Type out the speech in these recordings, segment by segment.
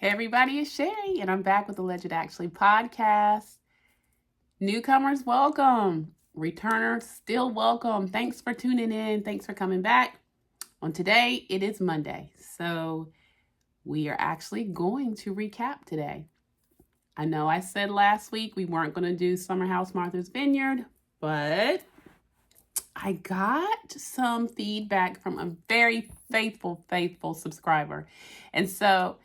Hey everybody, it's Sherry, and I'm back with the Legend Actually podcast. Newcomers, welcome. Returners, still welcome. Thanks for tuning in. Thanks for coming back. On today, it is Monday, so we are actually going to recap today. I know I said last week we weren't going to do Summer House Martha's Vineyard, but I got some feedback from a very faithful subscriber. And so,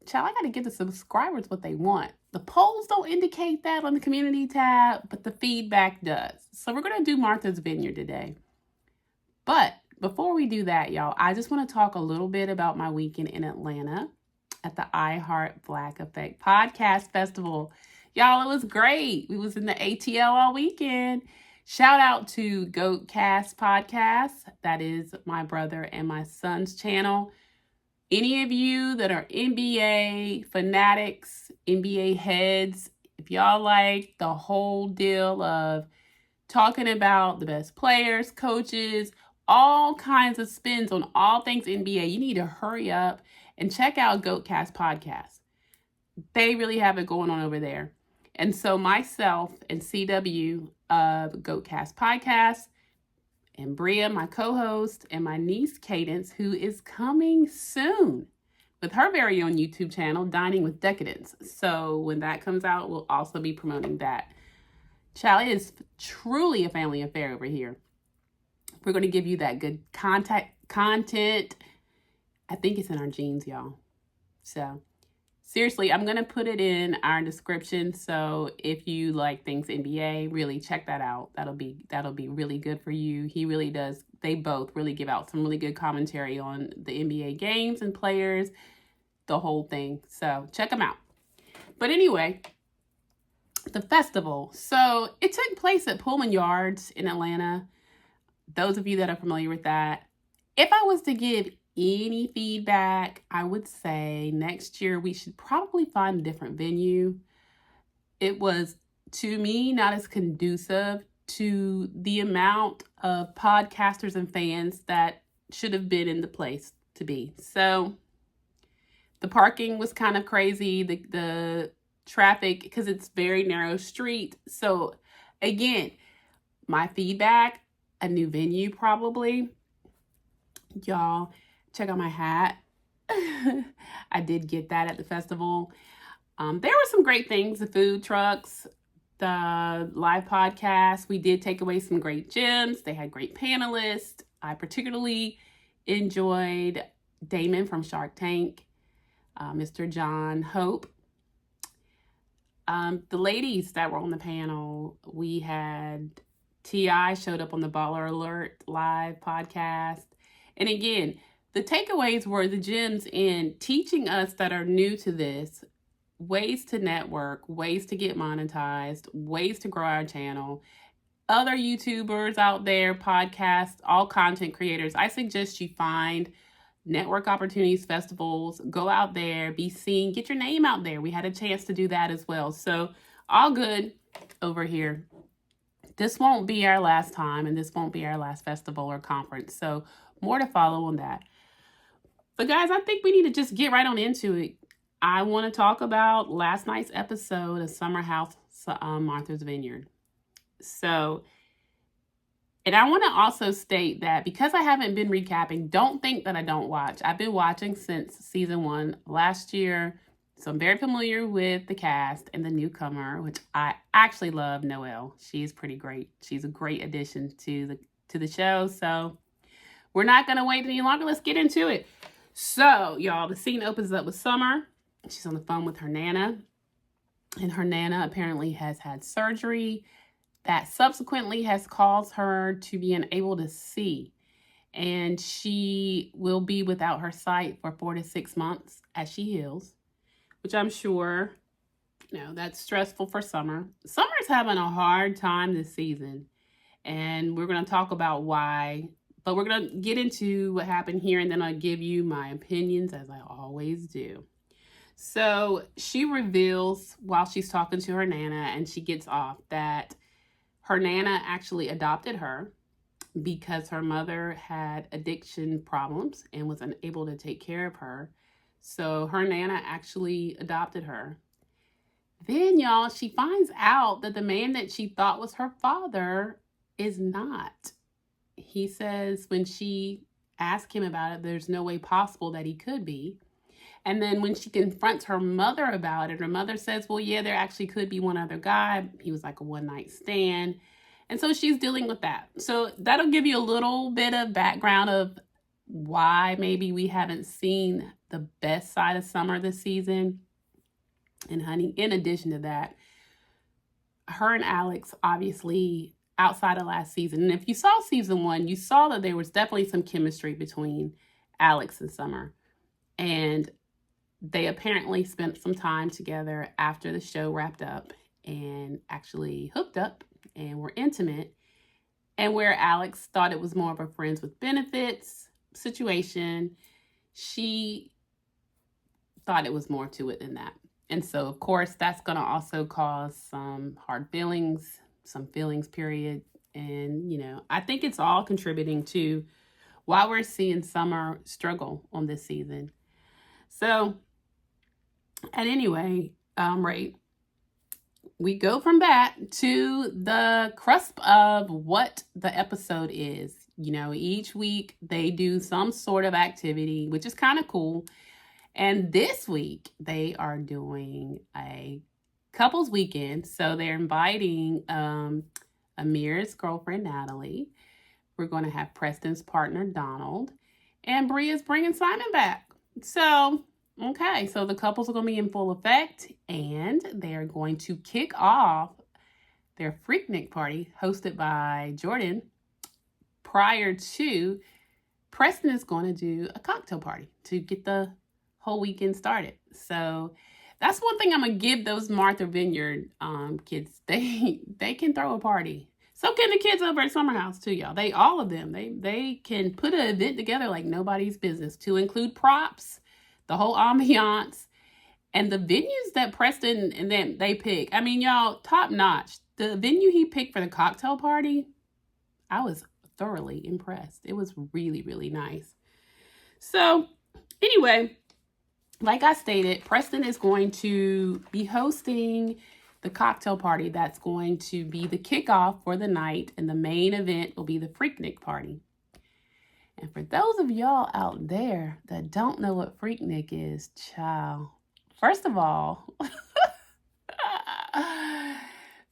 child, I got to give the subscribers what they want. The polls don't indicate that on the community tab, but the feedback does. So we're going to do Martha's Vineyard today. But before we do that, y'all, I just want to talk a little bit about my weekend in Atlanta at the iHeart Black Effect Podcast Festival. Y'all, it was great. We was in the ATL all weekend. Shout out to Goatcast Podcast. That is my brother and my son's channel. Any of you that are NBA fanatics, NBA heads, if y'all like the whole deal of talking about the best players, coaches, all kinds of spins on all things NBA, you need to hurry up and check out Goatcast Podcast. They really have it going on over there. And so myself and CW of Goatcast Podcast, and Bria, my co-host, and my niece Cadence, who is coming soon with her very own YouTube channel, Dining with Decadence. So when that comes out, we'll also be promoting that. Child, it is truly a family affair over here. We're going to give you that good content. I think it's in our genes, y'all. So seriously, I'm going to put it in our description. So if you like things NBA, really check that out. That'll be really good for you. He really does. They both really give out some really good commentary on the NBA games and players, the whole thing. So check them out. But anyway, the festival. So it took place at Pullman Yards in Atlanta. Those of you that are familiar with that, if I was to give any feedback, I would say next year we should probably find a different venue. It was, to me, not as conducive to the amount of podcasters and fans that should have been in the place to be. So the parking was kind of crazy, the traffic, because it's very narrow street. So again, my feedback, a new venue probably. Y'all, check out my hat. I did get that at the festival. There were some great things, the food trucks, the live podcast. We did take away some great gems. They had great panelists. I particularly enjoyed Damon from Shark Tank, Mr. John Hope. The ladies that were on the panel, we had T.I. showed up on the Baller Alert live podcast. And again, the takeaways were the gems in teaching us that are new to this, ways to network, ways to get monetized, ways to grow our channel. Other YouTubers out there, podcasts, all content creators, I suggest you find network opportunities, festivals, go out there, be seen, get your name out there. We had a chance to do that as well. So all good over here. This won't be our last time, and this won't be our last festival or conference. So more to follow on that. But guys, I think we need to just get right on into it. I want to talk about last night's episode of Summer House Martha's Vineyard. So, and I want to also state that because I haven't been recapping, don't think that I don't watch. I've been watching since season 1 last year. So I'm very familiar with the cast and the newcomer, which I actually love, Noelle. She's pretty great. She's a great addition to the show. So we're not going to wait any longer. Let's get into it. So, y'all, the scene opens up with Summer. She's on the phone with her Nana. And her Nana apparently has had surgery that subsequently has caused her to be unable to see. And she will be without her sight for 4 to 6 months as she heals, which I'm sure, that's stressful for Summer. Summer's having a hard time this season. And we're going to talk about why. But we're going to get into what happened here, and then I'll give you my opinions, as I always do. So she reveals while she's talking to her Nana, and she gets off, that her Nana actually adopted her because her mother had addiction problems and was unable to take care of her. So her Nana actually adopted her. Then, y'all, she finds out that the man that she thought was her father is not. He says when she asked him about it, there's no way possible that he could be. And then when she confronts her mother about it, her mother says, well, yeah, there actually could be one other guy. He was like a one-night stand. And so she's dealing with that. So that'll give you a little bit of background of why maybe we haven't seen the best side of Summer this season. And honey, in addition to that, her and Alex, obviously, outside of last season, and if you saw season 1, you saw that there was definitely some chemistry between Alex and Summer. And they apparently spent some time together after the show wrapped up and actually hooked up and were intimate. And where Alex thought it was more of a friends with benefits situation, she thought it was more to it than that. And so, of course, that's going to also cause some hard feelings, some feelings, period. And, you know, I think it's all contributing to why we're seeing Summer struggle on this season. So, at any rate, we go from that to the cusp of what the episode is. You know, each week they do some sort of activity, which is kind of cool. And this week they are doing a couples weekend. So they're inviting Amir's girlfriend, Natalie. We're going to have Preston's partner, Donald. And Bria's bringing Simon back. So, okay. So the couples are going to be in full effect. And they're going to kick off their Freaknik party hosted by Jordan. Prior to, Preston is going to do a cocktail party to get the whole weekend started. So that's one thing I'm gonna give those Martha Vineyard kids. They can throw a party. So can the kids over at Summer House too, y'all. All of them, they can put an event together like nobody's business, to include props, the whole ambiance, and the venues that Preston and them they pick. I mean, y'all, top notch. The venue he picked for the cocktail party, I was thoroughly impressed. It was really, really nice. So anyway, like I stated, Preston is going to be hosting the cocktail party that's going to be the kickoff for the night, and the main event will be the Freaknik party. And for those of y'all out there that don't know what Freaknik is, child, first of all,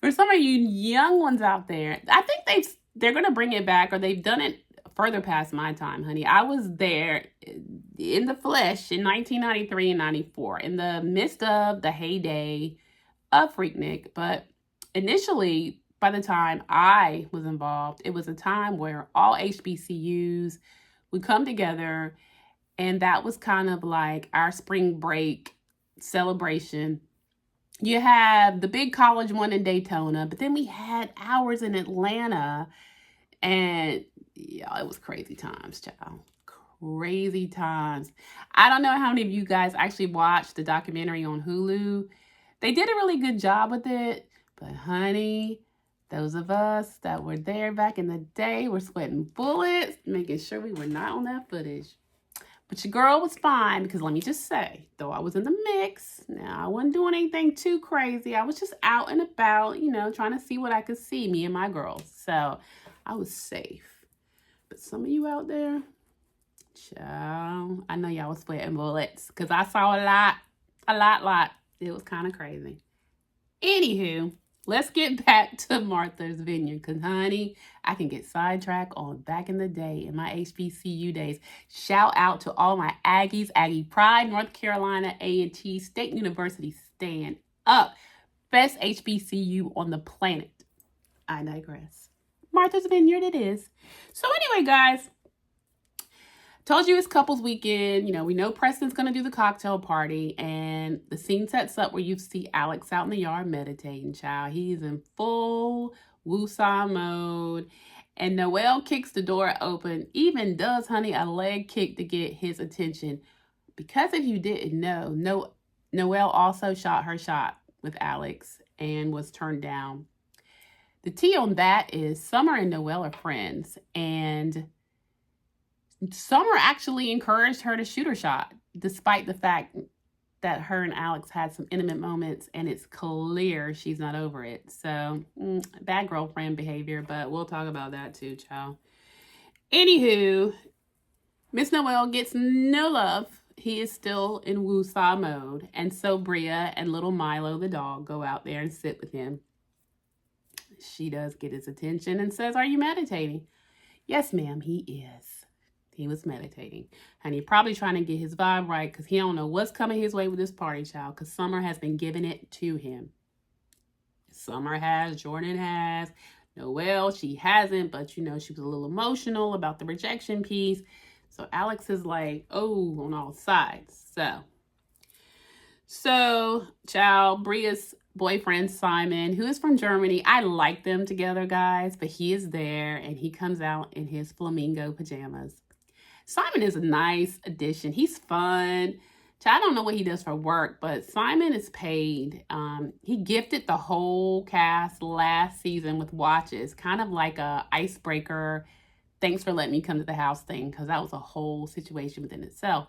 for some of you young ones out there, I think they're going to bring it back, or they've done it further past my time, honey. I was there in the flesh in 1993 and 94, in the midst of the heyday of Freaknik. But initially, by the time I was involved, it was a time where all HBCUs would come together, and that was kind of like our spring break celebration. You have the big college one in Daytona, but then we had ours in Atlanta, and yeah, it was crazy times, child. Crazy times. I don't know how many of you guys actually watched the documentary on Hulu. They did a really good job with it. But honey, those of us that were there back in the day were sweating bullets, making sure we were not on that footage. But your girl was fine, because let me just say, though I was in the mix, now I wasn't doing anything too crazy. I was just out and about, you know, trying to see what I could see, me and my girls. So I was safe. But some of you out there, child, I know y'all was sweating bullets, because I saw a lot. It was kind of crazy. Anywho, let's get back to Martha's Vineyard, because honey, I can get sidetracked on back in the day, in my HBCU days. Shout out to all my Aggies, Aggie Pride, North Carolina A&T State University, stand up. Best HBCU on the planet. I digress. Martha's Vineyard it is. So anyway, guys, told you it's couples weekend. You know, we know Preston's going to do the cocktail party, and the scene sets up where you see Alex out in the yard meditating, child. He's in full woosah mode, and Noelle kicks the door open, even does, honey, a leg kick to get his attention. Because if you didn't know, Noelle also shot her shot with Alex and was turned down. The tea on that is Summer and Noelle are friends, and Summer actually encouraged her to shoot her shot, despite the fact that her and Alex had some intimate moments, and it's clear she's not over it. So, bad girlfriend behavior, but we'll talk about that too, child. Anywho, Miss Noel gets no love. He is still in woo-saw mode, and so Bria and little Milo the dog go out there and sit with him. She does get his attention and says, "Are you meditating?" "Yes, ma'am," he is. He was meditating. And he's probably trying to get his vibe right because he don't know what's coming his way with this party, child, because Summer has been giving it to him. Summer has, Jordan has, Noelle, she hasn't, but she was a little emotional about the rejection piece. So Alex is like, oh, on all sides. So, child, Bria's boyfriend, Simon, who is from Germany, I like them together, guys, but he is there and he comes out in his flamingo pajamas. Simon is a nice addition. He's fun. I don't know what he does for work, but Simon is paid. He gifted the whole cast last season with watches, kind of like a icebreaker, thanks for letting me come to the house thing, because that was a whole situation within itself.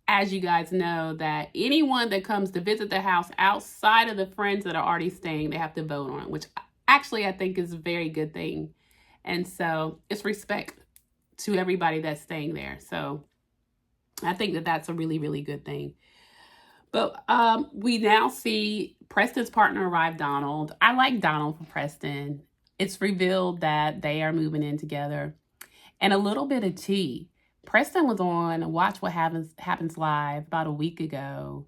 As you guys know, that anyone that comes to visit the house outside of the friends that are already staying, they have to vote on it, which actually I think is a very good thing. And so it's respect to everybody that's staying there. So I think that that's a really, really good thing. But we now see Preston's partner arrive, Donald. I like Donald for Preston. It's revealed that they are moving in together. And a little bit of tea. Preston was on Watch What Happens Live about a week ago.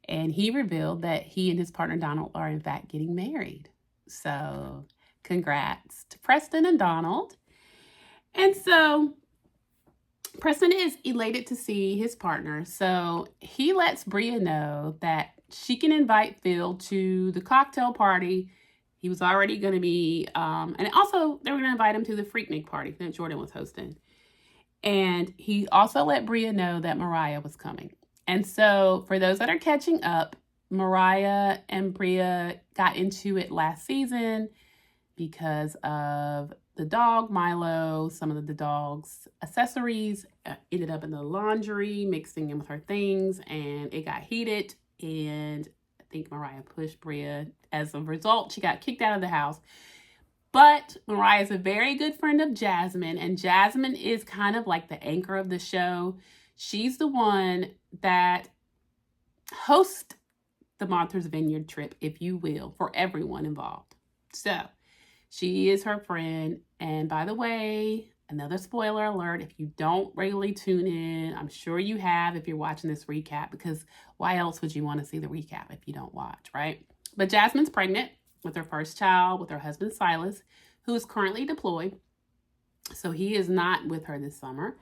And he revealed that he and his partner Donald are in fact getting married. So congrats to Preston and Donald. And so Preston is elated to see his partner, so he lets Bria know that she can invite Phil to the cocktail party. He was already going to be, and also they were going to invite him to the Freaknik party that Jordan was hosting. And he also let Bria know that Mariah was coming. And so for those that are catching up, Mariah and Bria got into it last season because of the dog, Milo. Some of the dog's accessories ended up in the laundry, mixing in with her things, and it got heated. And I think Mariah pushed Bria. As a result, she got kicked out of the house. But Mariah is a very good friend of Jasmine, and Jasmine is kind of like the anchor of the show. She's the one that hosts the Martha's Vineyard trip, if you will, for everyone involved. So she is her friend. And by the way, another spoiler alert, if you don't regularly tune in, I'm sure you have if you're watching this recap, because why else would you want to see the recap if you don't watch, right? But Jasmine's pregnant with her first child with her husband, Silas, who is currently deployed. So he is not with her this summer.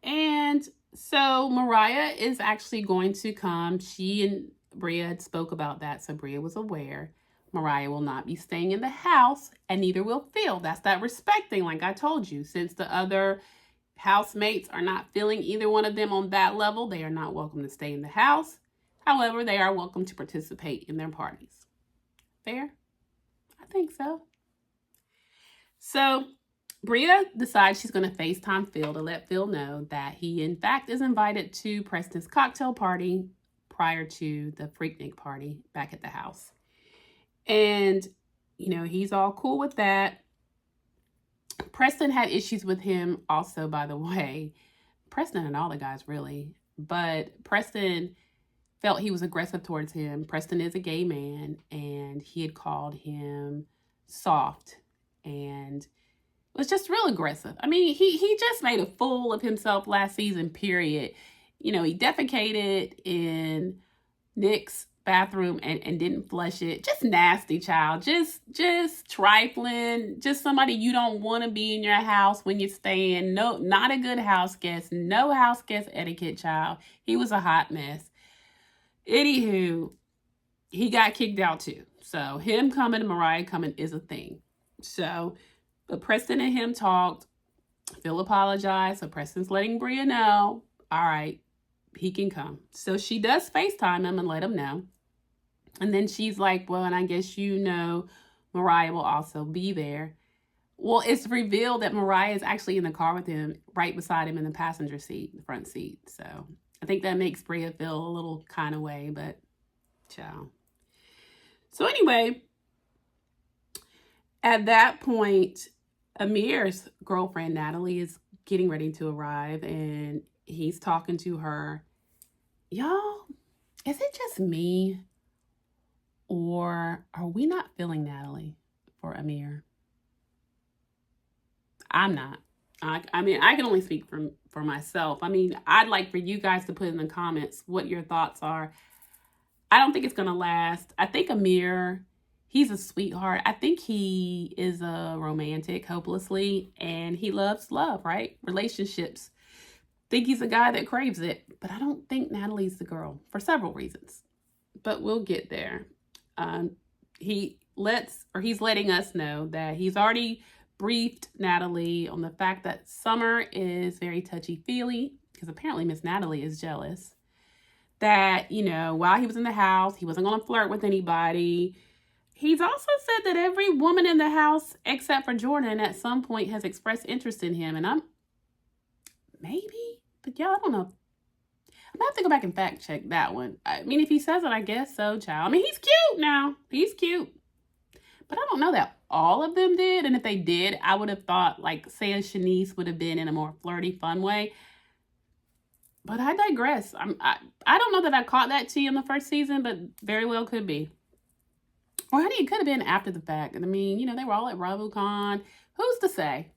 And so Mariah is actually going to come. She and Bria had spoke about that, so Bria was aware. Mariah will not be staying in the house, and neither will Phil. That's that respect thing, like I told you. Since the other housemates are not feeling either one of them on that level, they are not welcome to stay in the house. However, they are welcome to participate in their parties. Fair? I think so. So Bria decides she's going to FaceTime Phil to let Phil know that he, in fact, is invited to Preston's cocktail party prior to the Freaknik party back at the house. And, he's all cool with that. Preston had issues with him also, by the way. Preston and all the guys, really. But Preston felt he was aggressive towards him. Preston is a gay man, and he had called him soft and was just real aggressive. I mean, he just made a fool of himself last season, period. He defecated in Nick's bathroom and didn't flush it. Just nasty, child. Just trifling. Just somebody you don't want to be in your house when you're staying. No, not a good house guest. No house guest etiquette, child. He was a hot mess. Anywho, he got kicked out too. So him coming and Mariah coming is a thing. So, but Preston and him talked. Phil apologized. So Preston's letting Bria know, all right, he can come. So she does FaceTime him and let him know. And then she's like, well, and I guess Mariah will also be there. Well, it's revealed that Mariah is actually in the car with him, right beside him in the passenger seat, the front seat. So I think that makes Bria feel a little kind of way, but ciao. So anyway, at that point, Amir's girlfriend, Natalie, is getting ready to arrive, and he's talking to her. Y'all, is it just me, or are we not feeling Natalie for Amir? I'm not. I mean, I can only speak for myself. I mean, I'd like for you guys to put in the comments what your thoughts are. I don't think it's going to last. I think Amir, he's a sweetheart. I think he is a romantic, hopelessly, and he loves love, right? Relationships. I think he's a guy that craves it, but I don't think Natalie's the girl for several reasons. But we'll get there. He's letting us know that he's already briefed Natalie on the fact that Summer is very touchy-feely, because apparently Miss Natalie is jealous. That, while he was in the house, he wasn't going to flirt with anybody. He's also said that every woman in the house, except for Jordan, at some point has expressed interest in him. And but y'all, I don't know. I'm going to have to go back and fact check that one. I mean, if he says it, I guess so, child. I mean, he's cute now. He's cute. But I don't know that all of them did. And if they did, I would have thought, like, say, Shanice would have been in a more flirty, fun way. But I digress. I don't know that I caught that tea in the first season, but very well could be. Or honey, it could have been after the fact. And I mean, they were all at RavoCon. Who's to say?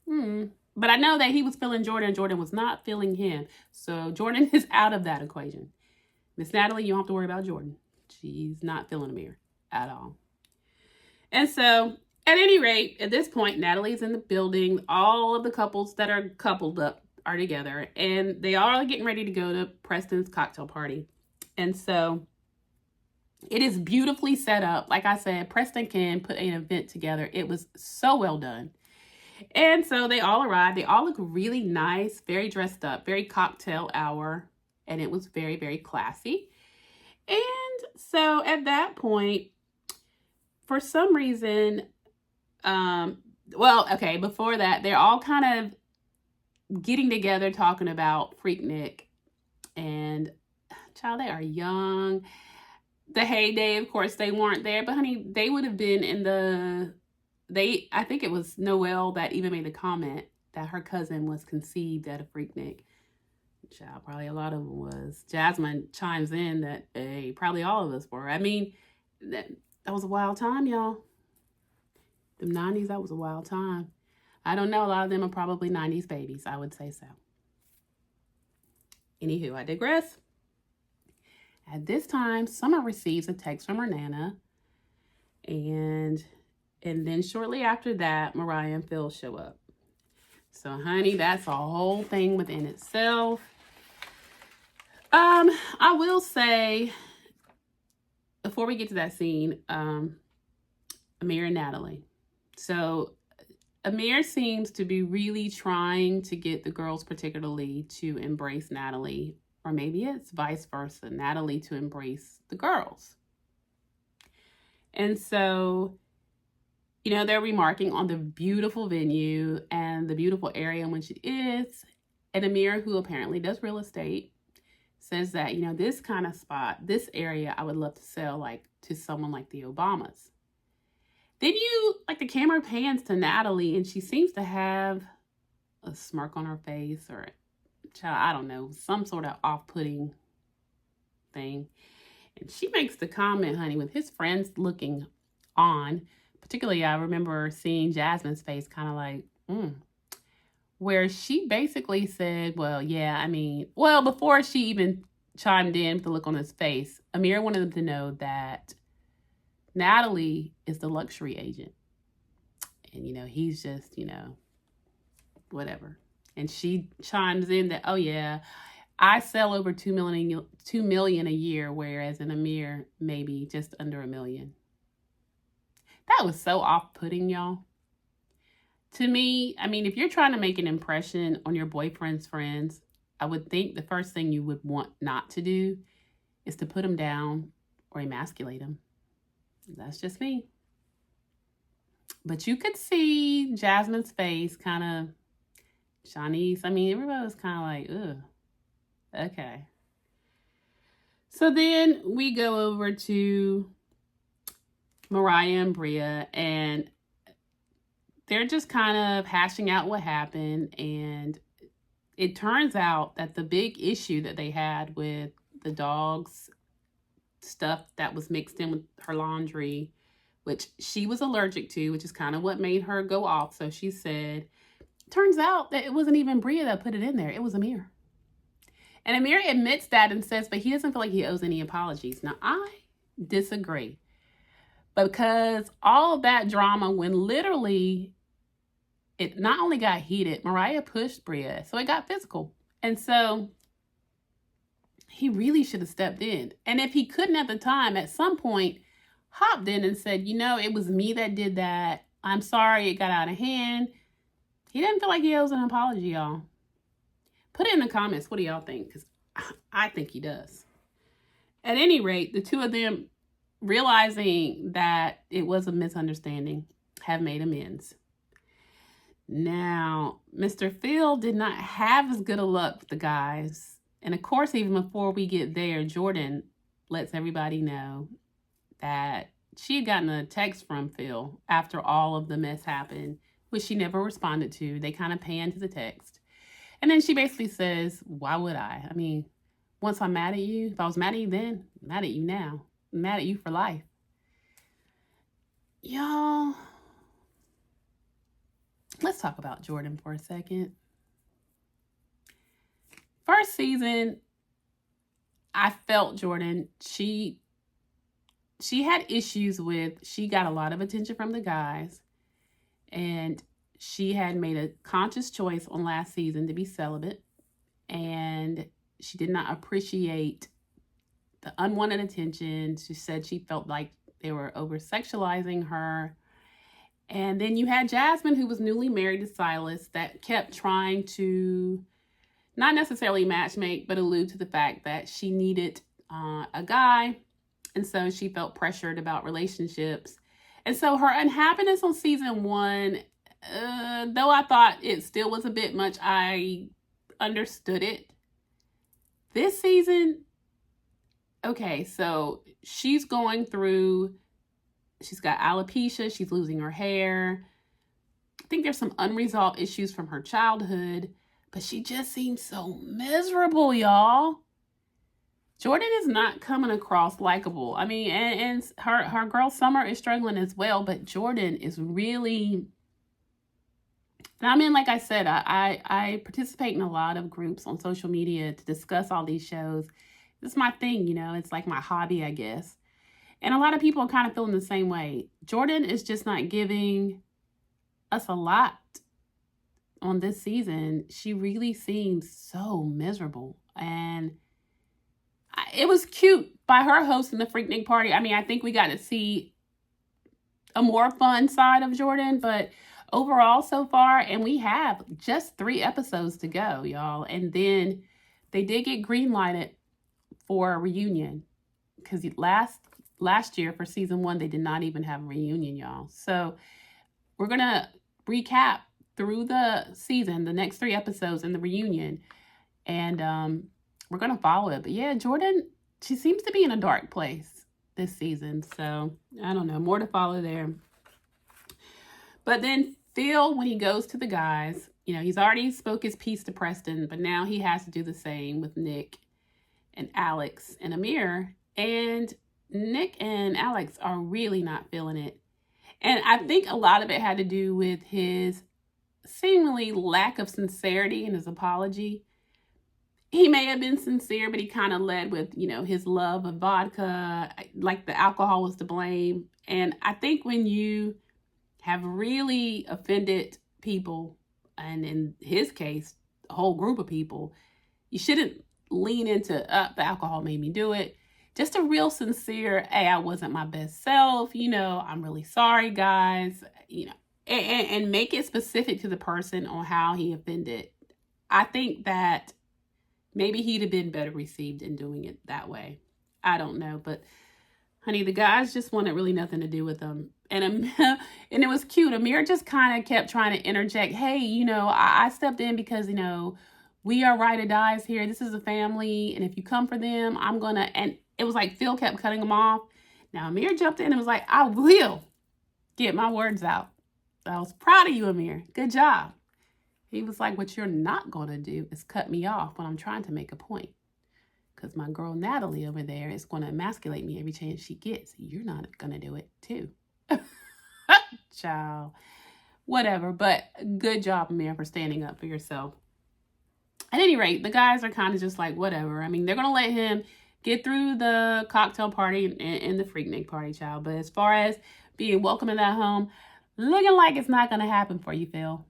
But I know that he was feeling Jordan. Jordan was not feeling him. So Jordan is out of that equation. Miss Natalie, you don't have to worry about Jordan. She's not feeling Amir at all. And so, at any rate, at this point, Natalie's in the building. All of the couples that are coupled up are together, and they all are getting ready to go to Preston's cocktail party. And so it is beautifully set up. Like I said, Preston can put an event together. It was so well done. And so they all arrived. They all look really nice, very dressed up, very cocktail hour, and it was very, very classy. And so at that point, for some reason, before that, they're all kind of getting together talking about Freaknik, and child, they are young. The heyday, of course, they weren't there, but honey, they would have been I think it was Noelle that even made the comment that her cousin was conceived at a Freaknik. Child, probably a lot of them was. Jasmine chimes in that, hey, probably all of us were. I mean, that was a wild time, y'all. The 90s, that was a wild time. I don't know. A lot of them are probably 90s babies. I would say so. Anywho, I digress. At this time, Summer receives a text from her Nana. And then shortly after that, Mariah and Phil show up. So, honey, that's a whole thing within itself. I will say, before we get to that scene, Amir and Natalie. So, Amir seems to be really trying to get the girls particularly to embrace Natalie, or maybe it's vice versa, Natalie to embrace the girls. And so, they're remarking on the beautiful venue and the beautiful area in which it is. And Amir, who apparently does real estate, says that, this kind of spot, this area, I would love to sell to someone like the Obamas. Then the camera pans to Natalie, and she seems to have a smirk on her face, or, I don't know, some sort of off-putting thing. And she makes the comment, honey, with his friends looking on. Particularly, I remember seeing Jasmine's face kind of like, where she basically said, before she even chimed in with the look on his face, Amir wanted them to know that Natalie is the luxury agent. And, he's just, whatever. And she chimes in that, oh, yeah, I sell over $2 million a year, whereas in Amir, maybe just under $1 million. That was so off-putting, y'all. To me, if you're trying to make an impression on your boyfriend's friends, I would think the first thing you would want not to do is to put them down or emasculate them. That's just me. But you could see Jasmine's face, kind of, Shanice. I mean, everybody was kind of like, ugh, okay. So then we go over to Mariah and Bria, and they're just kind of hashing out what happened. And it turns out that the big issue that they had with the dog's stuff that was mixed in with her laundry, which she was allergic to, which is kind of what made her go off. So she said, turns out that it wasn't even Bria that put it in there. It was Amir. And Amir admits that and says, but he doesn't feel like he owes any apologies. Now, I disagree. Because all of that drama, when literally it not only got heated, Mariah pushed Bria, so it got physical. And so he really should have stepped in. And if he couldn't at the time, at some point, hopped in and said, it was me that did that. I'm sorry, it got out of hand. He didn't feel like he owes an apology, y'all. Put it in the comments. What do y'all think? Because I think he does. At any rate, the two of them, realizing that it was a misunderstanding, have made amends. Now, Mr. Phil did not have as good a luck with the guys. And of course, even before we get there, Jordan lets everybody know that she had gotten a text from Phil after all of the mess happened, which she never responded to. They kind of panned to the text. And then she basically says, why would I? I mean, once I'm mad at you, if I was mad at you then, I'm mad at you now. I'm mad at you for life. Y'all, let's talk about Jordan for a second. First season, I felt Jordan, she had issues with, she got a lot of attention from the guys, and she had made a conscious choice on last season to be celibate, and she did not appreciate the unwanted attention. She said she felt like they were over-sexualizing her. And then you had Jasmine, who was newly married to Silas, that kept trying to not necessarily matchmake, but allude to the fact that she needed a guy. And so she felt pressured about relationships. And so her unhappiness on season 1, though I thought it still was a bit much, I understood it. This season, okay, so she's going through, she's got alopecia, she's losing her hair. I think there's some unresolved issues from her childhood, but she just seems so miserable, y'all. Jordan is not coming across likable. I mean, and her girl Summer is struggling as well, but Jordan is really, and I mean, like I said, I participate in a lot of groups on social media to discuss all these shows. It's my thing, it's like my hobby, I guess. And a lot of people are kind of feeling the same way. Jordan is just not giving us a lot on this season. She really seems so miserable. And it was cute by her hosting the Freaknik party. I mean, I think we got to see a more fun side of Jordan, but overall so far, and we have just 3 episodes to go, y'all. And then they did get green-lighted for a reunion, because last year for season 1, they did not even have a reunion, y'all. So we're going to recap through the season, the next 3 episodes and the reunion. And we're going to follow it. But yeah, Jordan, she seems to be in a dark place this season. So I don't know, more to follow there. But then Phil, when he goes to the guys, he's already spoke his piece to Preston, but now he has to do the same with Nick and Alex and Amir. And Nick and Alex are really not feeling it. And I think a lot of it had to do with his seemingly lack of sincerity in his apology. He may have been sincere, but he kind of led with, his love of vodka, like the alcohol was to blame. And I think when you have really offended people, and in his case, a whole group of people, you shouldn't lean into, the alcohol made me do it. Just a real sincere, hey, I wasn't my best self, I'm really sorry, guys, and make it specific to the person on how he offended. I think that maybe he'd have been better received in doing it that way. I don't know, but Honey, the guys just wanted really nothing to do with them. And and it was cute. Amir just kind of kept trying to interject. Hey, I stepped in because, we are ride or dies here. This is a family. And if you come for them, I'm going to. And it was like Phil kept cutting him off. Now, Amir jumped in and was like, I will get my words out. I was proud of you, Amir. Good job. He was like, what you're not going to do is cut me off when I'm trying to make a point. Because my girl Natalie over there is going to emasculate me every chance she gets. You're not going to do it too. Child. Whatever. But good job, Amir, for standing up for yourself. At any rate, the guys are kind of just like, whatever. I mean, they're going to let him get through the cocktail party and the Freaknik party, child. But as far as being welcome in that home, looking like it's not going to happen for you, Phil.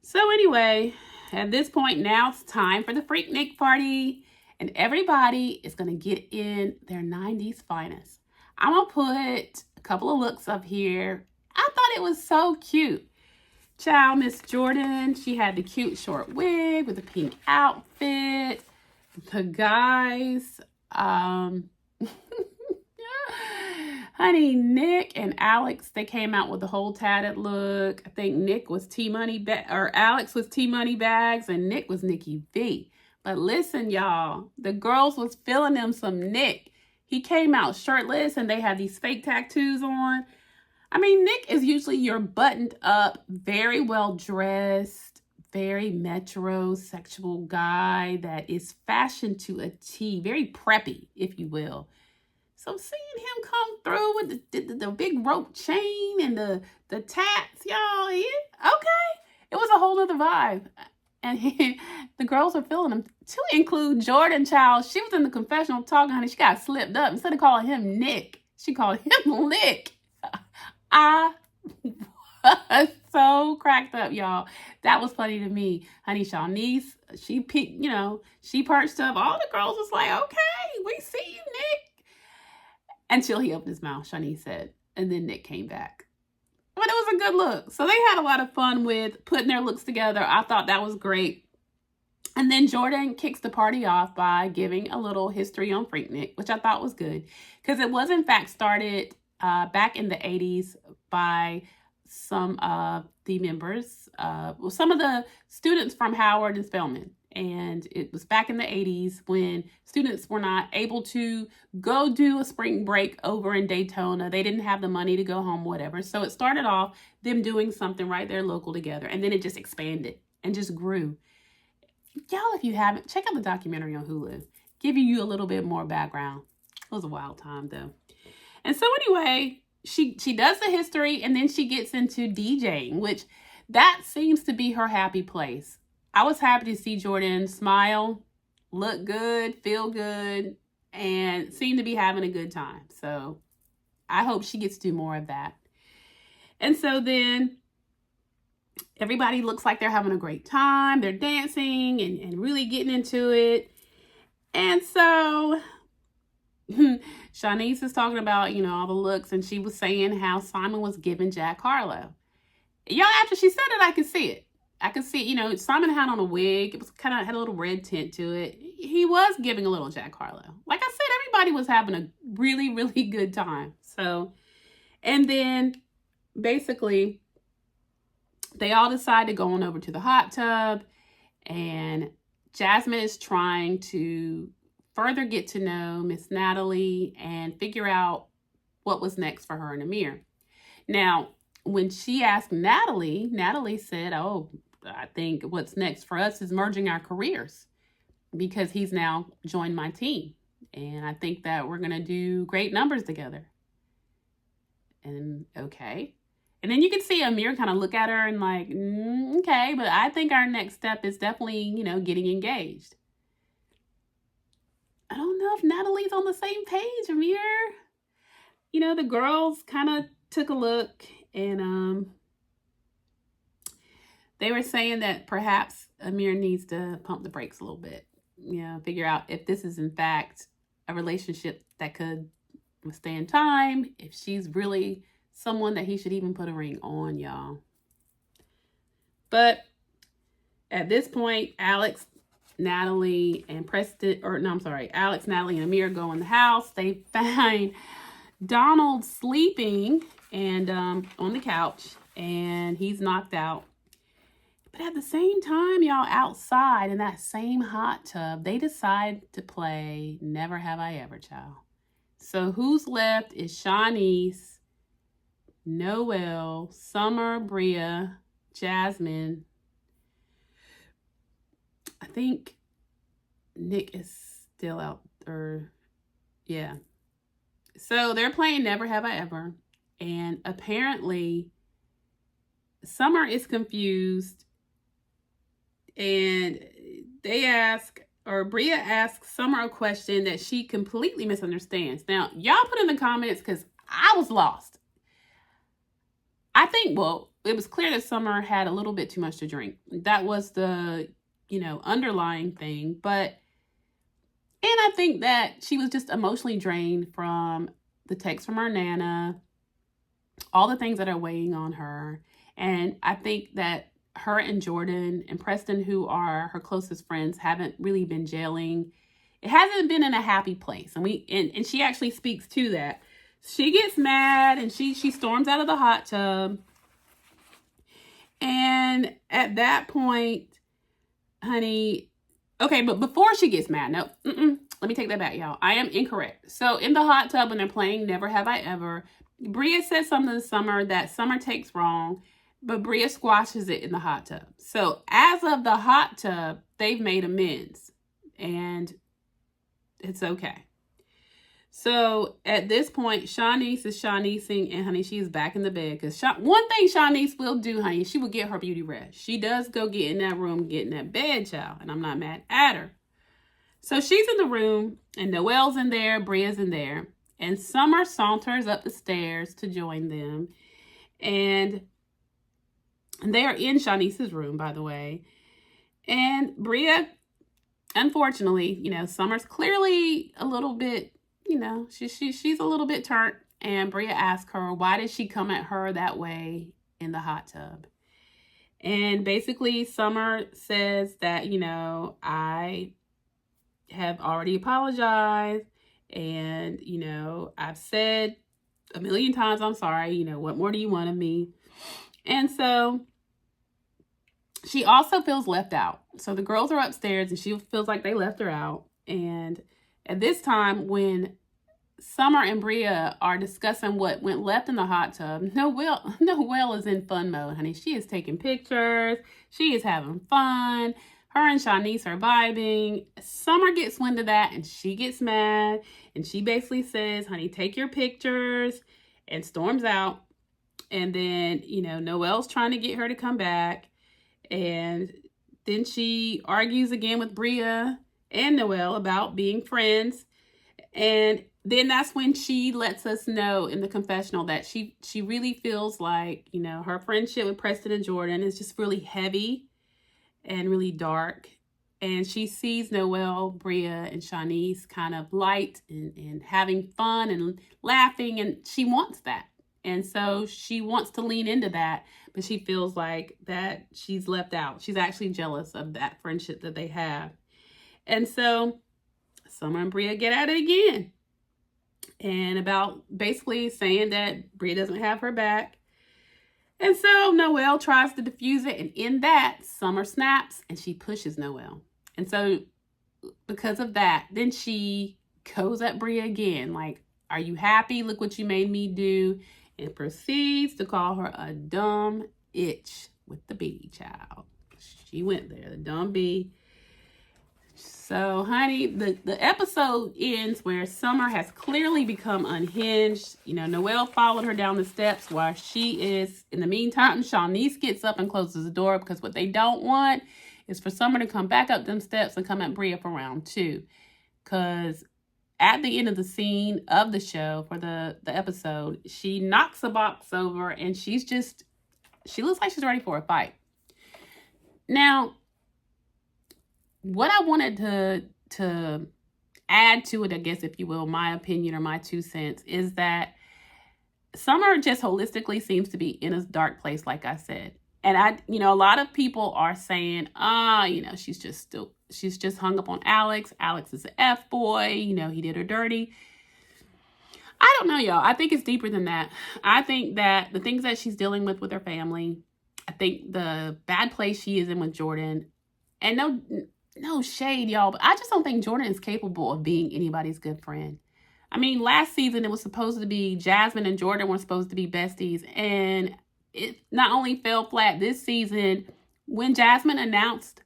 So anyway, at this point, now it's time for the Freaknik party. And everybody is going to get in their 90s finest. I'm going to put a couple of looks up here. I thought it was so cute. Child, Miss Jordan, she had the cute short wig with the pink outfit. The guys, honey, Nick and Alex, they came out with the whole tatted look. I think Nick was Alex was T-Money Bags and Nick was Nikki V. But listen, y'all, the girls was feeling them some Nick. He came out shirtless and they had these fake tattoos on. I mean, Nick is usually your buttoned up, very well dressed, very metrosexual guy that is fashioned to a T, very preppy, if you will. So seeing him come through with the big rope chain and the tats, y'all, okay. It was a whole other vibe. And the girls were feeling him, to include Jordan, child. She was in the confessional talking, honey. She got slipped up. Instead of calling him Nick, she called him Lick. I was so cracked up, y'all. That was funny to me. Honey, Shawnice, she peeked, she perched up. All the girls was like, okay, we see you, Nick. Until he opened his mouth, Shawnice said. And then Nick came back. But it was a good look. So they had a lot of fun with putting their looks together. I thought that was great. And then Jordan kicks the party off by giving a little history on Freaknik, which I thought was good. Because it was, in fact, started back in the 80s by some of the members, some of the students from Howard and Spelman. And it was back in the 80s when students were not able to go do a spring break over in Daytona. They didn't have the money to go home, whatever. So it started off them doing something right there local together. And then it just expanded and just grew. Y'all, if you haven't, check out the documentary on Hulu. Giving you a little bit more background. It was a wild time, though. And so anyway, she does the history and then she gets into DJing, which that seems to be her happy place. I was happy to see Jordan smile, look good, feel good, and seem to be having a good time. So I hope she gets to do more of that. And so then everybody looks like they're having a great time. They're dancing and really getting into it. And so Shawnice is talking about, all the looks, and she was saying how Simon was giving Jack Harlow. Y'all, after she said it, I could see it. I could see, Simon had on a wig. It was had a little red tint to it. He was giving a little Jack Harlow. Like I said, everybody was having a really, really good time. So, and then basically they all decide to go on over to the hot tub, and Jasmine is trying to further get to know Miss Natalie and figure out what was next for her and Amir. Now, when she asked Natalie, Natalie said, oh, I think what's next for us is merging our careers because he's now joined my team. And I think that we're going to do great numbers together. And okay. And then you can see Amir kind of look at her and like, okay, but I think our next step is definitely, getting engaged. I don't know if Natalie's on the same page, Amir. The girls kind of took a look and they were saying that perhaps Amir needs to pump the brakes a little bit. Figure out if this is in fact a relationship that could withstand time, if she's really someone that he should even put a ring on, y'all. But at this point, Alex Natalie and Alex, Natalie, and Amir go in the house. They find Donald sleeping and on the couch, and he's knocked out. But at the same time, y'all, outside in that same hot tub, they decide to play Never Have I Ever, child. So who's left is Shawnice, Noelle, Summer, Bria, Jasmine. I think Nick is still out, yeah. So they're playing Never Have I Ever. And apparently, Summer is confused. And Bria asks Summer a question that she completely misunderstands. Now, y'all put in the comments because I was lost. I think, it was clear that Summer had a little bit too much to drink. That was the, underlying thing. And I think that she was just emotionally drained from the text from her Nana, all the things that are weighing on her. And I think that her and Jordan and Preston, who are her closest friends, haven't really been gelling. It hasn't been in a happy place. And she actually speaks to that. She gets mad and she storms out of the hot tub. And at that point, honey, okay, but before she gets mad, let me take that back, y'all. I am incorrect. So in the hot tub when they're playing Never Have I Ever, Bria says something to Summer that Summer takes wrong, but Bria squashes it in the hot tub. So as of the hot tub, they've made amends and it's okay. So at this point, Shawnice is Shawnicing, and honey, she's back in the bed. Because one thing Shawnice will do, honey, she will get her beauty rest. She does go get in that room, get in that bed, child. And I'm not mad at her. So she's in the room, and Noelle's in there, Bria's in there. And Summer saunters up the stairs to join them. And they are in Shawnice's room, by the way. And Bria, unfortunately, Summer's clearly a little bit, she's a little bit turned. And Bria asks her, why did she come at her that way in the hot tub? And basically, Summer says that, I have already apologized. And, I've said a million times, I'm sorry. What more do you want of me? And so she also feels left out. So the girls are upstairs and she feels like they left her out. And at this time, when Summer and Bria are discussing what went left in the hot tub, Noelle is in fun mode, honey. She is taking pictures. She is having fun. Her and Shawnice are vibing. Summer gets wind of that and she gets mad. And she basically says, honey, take your pictures, and storms out. And then, Noelle's trying to get her to come back. And then she argues again with Bria and Noelle about being friends. And then that's when she lets us know in the confessional that she really feels like, her friendship with Preston and Jordan is just really heavy and really dark. And she sees Noelle, Bria, and Shawnice kind of light and having fun and laughing. And she wants that. And so she wants to lean into that, but she feels like that she's left out. She's actually jealous of that friendship that they have. And so Summer and Bria get at it again. And about basically saying that Bria doesn't have her back. And so Noelle tries to diffuse it. And in that, Summer snaps and she pushes Noelle. And so because of that, then she goes at Bria again. Like, are you happy? Look what you made me do. And proceeds to call her a dumb itch with the B, child. She went there, the dumb B. So, honey, the episode ends where Summer has clearly become unhinged. Noelle followed her down the steps while she is. In the meantime, Shawnice gets up and closes the door because what they don't want is for Summer to come back up them steps and come at Bria for round 2. Because at the end of the scene of the show for the episode, she knocks a box over and she looks like she's ready for a fight. Now, what I wanted to add to it, I guess, if you will, my opinion or my 2 cents, is that Summer just holistically seems to be in a dark place, like I said. And a lot of people are saying, she's just still, she's just hung up on Alex. Alex is an F-boy. He did her dirty. I don't know, y'all. I think it's deeper than that. I think that the things that she's dealing with her family, I think the bad place she is in with Jordan, and no shade, y'all, but I just don't think Jordan is capable of being anybody's good friend. I mean, last season, it was supposed to be Jasmine and Jordan were supposed to be besties, and it not only fell flat this season. When Jasmine announced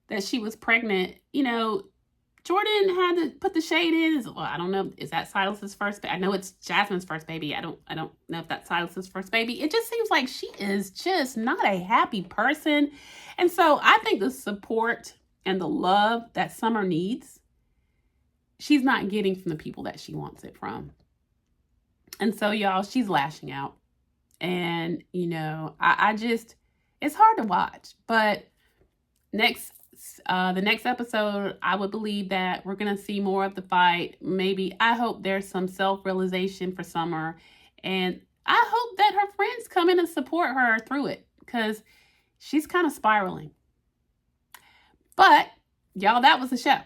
that she was pregnant, Jordan had to put the shade in. Well, I don't know. Is that Silas's first baby? I know it's Jasmine's first baby. I don't know if that's Silas's first baby. It just seems like she is just not a happy person. And so I think the support and the love that Summer needs, she's not getting from the people that she wants it from. And so, y'all, she's lashing out. And, I just, it's hard to watch. But the next episode, I would believe that we're going to see more of the fight. Maybe, I hope there's some self-realization for Summer. And I hope that her friends come in and support her through it, because she's kind of spiraling. But, y'all, that was the show.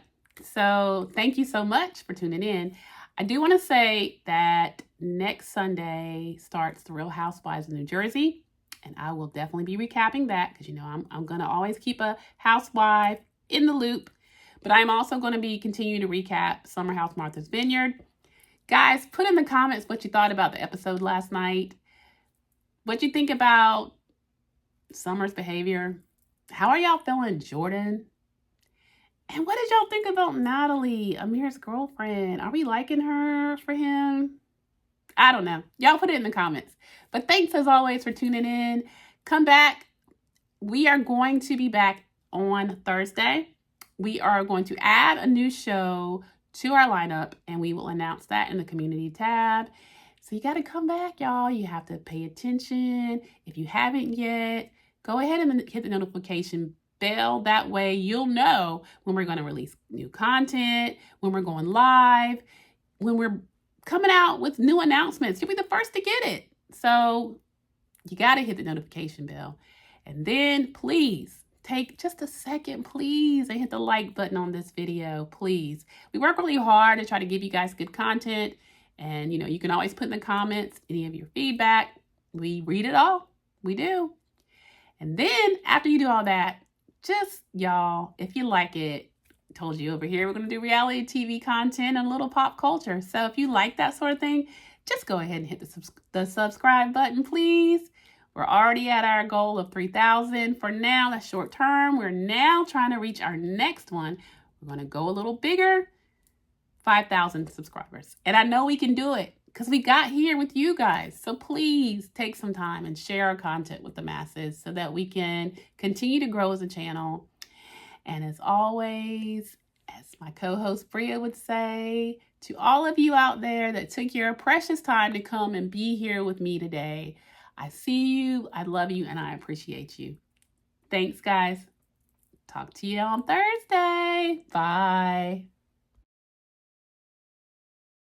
So thank you so much for tuning in. I do want to say that next Sunday starts The Real Housewives of New Jersey. And I will definitely be recapping that, because, I'm going to always keep a housewife in the loop. But I'm also going to be continuing to recap Summer House Martha's Vineyard. Guys, put in the comments what you thought about the episode last night. What you think about Summer's behavior. How are y'all feeling, Jordan? And what did y'all think about Natalie, Amir's girlfriend? Are we liking her for him? I don't know. Y'all put it in the comments. But thanks as always for tuning in. Come back. We are going to be back on Thursday. We are going to add a new show to our lineup, and we will announce that in the community tab. So you got to come back, y'all. You have to pay attention. If you haven't yet, go ahead and hit the notification bell. That way you'll know when we're going to release new content, when we're going live, when we're coming out with new announcements. You'll be the first to get it. So you got to hit the notification bell. And then please take just a second, please, and hit the like button on this video, please. We work really hard to try to give you guys good content. And, you can always put in the comments any of your feedback. We read it all. We do. And then after you do all that, just, y'all, if you like it, told you over here, we're going to do reality TV content and a little pop culture. So if you like that sort of thing, just go ahead and hit the subscribe button, please. We're already at our goal of 3,000 for now. That's short term. We're now trying to reach our next one. We're going to go a little bigger, 5,000 subscribers. And I know we can do it because we got here with you guys. So please take some time and share our content with the masses so that we can continue to grow as a channel. And as always, as my co-host Bria would say, to all of you out there that took your precious time to come and be here with me today, I see you, I love you, and I appreciate you. Thanks, guys. Talk to you on Thursday. Bye.